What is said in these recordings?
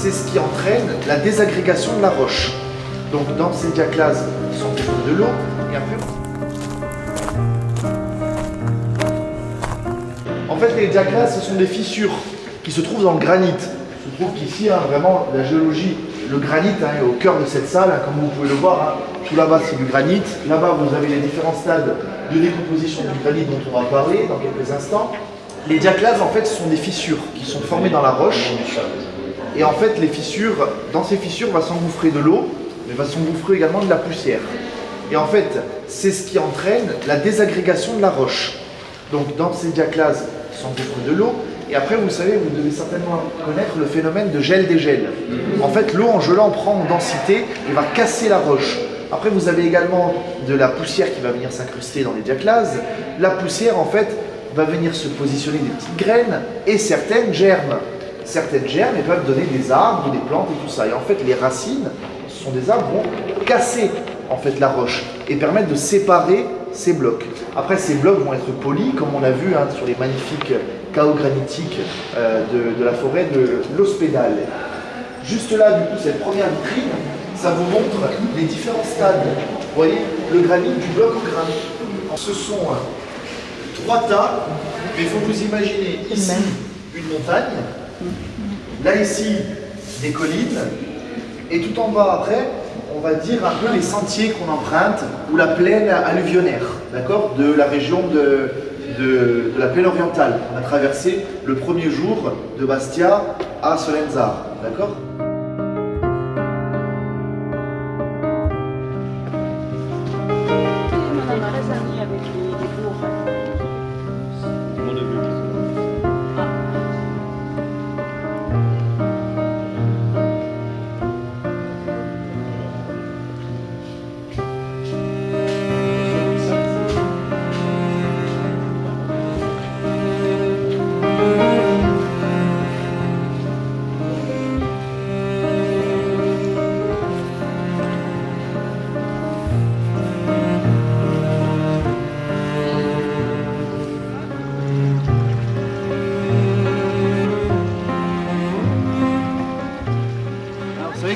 c'est ce qui entraîne la désagrégation de la roche. Donc dans ces diaclases, ils sont de l'eau, et après... En fait, les diaclases, ce sont des fissures qui se trouvent dans le granit. Il se trouve qu'ici, vraiment, la géologie, le granit est au cœur de cette salle, comme vous pouvez le voir. Tout là-bas, c'est du granit. Là-bas, vous avez les différents stades de décomposition du granit dont on va parler dans quelques instants. Les diaclases, en fait, ce sont des fissures qui sont formées dans la roche. Et en fait, les fissures, dans ces fissures, va s'engouffrer de l'eau, mais va s'engouffrer également de la poussière. Et en fait, c'est ce qui entraîne la désagrégation de la roche. Donc, dans ces diaclases, s'engouffre de l'eau. Et après, vous savez, vous devez certainement connaître le phénomène de gel-dégel. En fait, l'eau en gelant prend en densité et va casser la roche. Après, vous avez également de la poussière qui va venir s'incruster dans les diaclases. La poussière, en fait, va venir se positionner des petites graines et certaines germent. Certaines germent et peuvent donner des arbres, des plantes et tout ça. Et en fait, les racines, ce sont des arbres, vont casser en fait la roche et permettre de séparer ces blocs. Après, ces blocs vont être polis, comme on a vu sur les magnifiques chaos granitiques de la forêt de l'Hospédale. Juste là, du coup, cette première vitrine, ça vous montre les différents stades. Vous voyez, le granit du bloc au granit. Ce sont 3 tas, mais il faut vous imaginer ici une montagne, là ici des collines, et tout en bas après, on va dire un peu les sentiers qu'on emprunte ou la plaine alluvionnaire, d'accord, de la région de la plaine orientale. On a traversé le premier jour de Bastia à Solenzar, d'accord.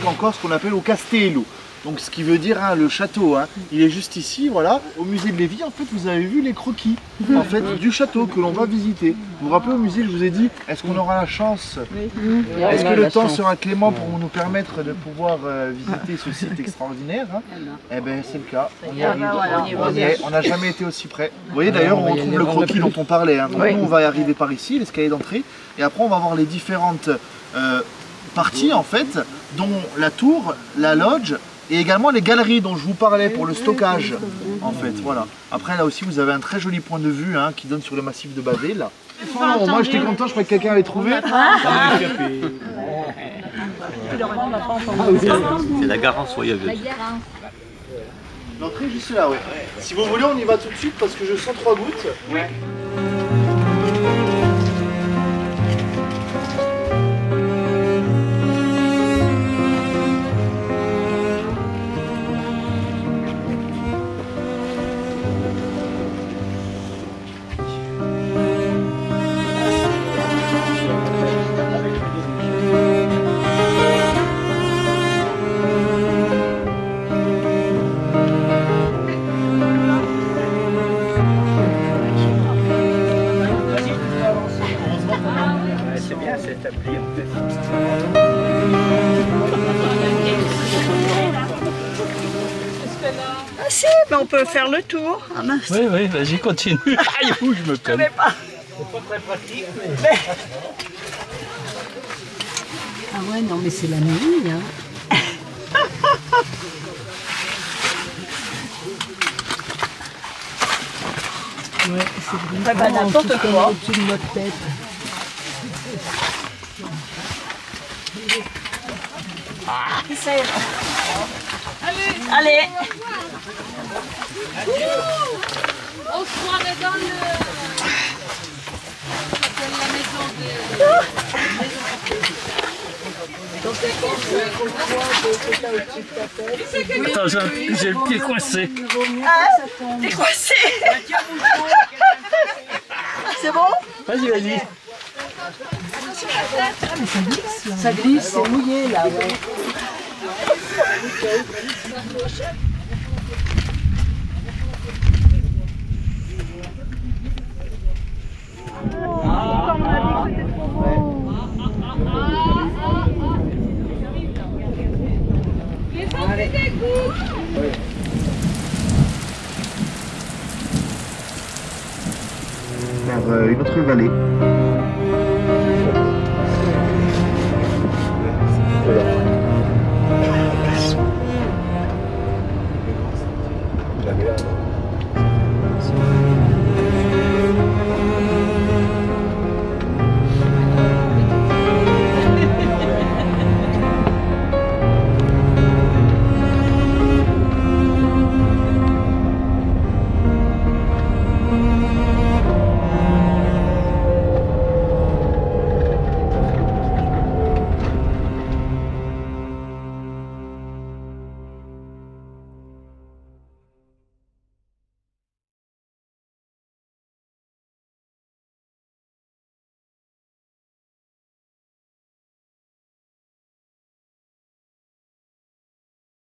Encore ce qu'on appelle au castello, donc ce qui veut dire le château, il est juste ici, voilà. Au musée de Lévis, en fait, vous avez vu les croquis en fait du château que l'on va visiter. Vous vous rappelez, au musée, je vous ai dit, est-ce qu'on aura la chance, est-ce que le temps sera clément pour nous permettre de pouvoir visiter ce site extraordinaire? Eh bien, c'est le cas, on y arrive, on n'a jamais été aussi près. Vous voyez d'ailleurs, on retrouve le croquis dont on parlait, donc nous on va y arriver par ici, l'escalier d'entrée, et après on va voir les différentes parties en fait, dont la tour, la lodge et également les galeries dont je vous parlais pour le stockage en fait, voilà. Après là aussi vous avez un très joli point de vue qui donne sur le massif de Bavé là. Oh, moi j'étais content, je croyais que quelqu'un avait trouvé. C'est la Garance voyageuse. L'entrée est juste là, ouais. Si vous voulez on y va tout de suite parce que je sens 3 gouttes. Ouais. Mais on peut faire le tour. Ah, oui, oui, vas-y, continue. Aïe, où je me colle. C'est pas très pratique, mais... Ah ouais, non, mais c'est la nuit, Ouais, c'est vraiment n'importe quoi au-dessus de notre tête. Ah, allez. On se croirait dans le... la maison de... Attends, j'ai le pied coincé. Ah, t'es coincé. C'est bon? Vas-y, vas-y. Ça glisse, c'est mouillé là, ouais. Les autres, c'est des coups. Vers une autre vallée.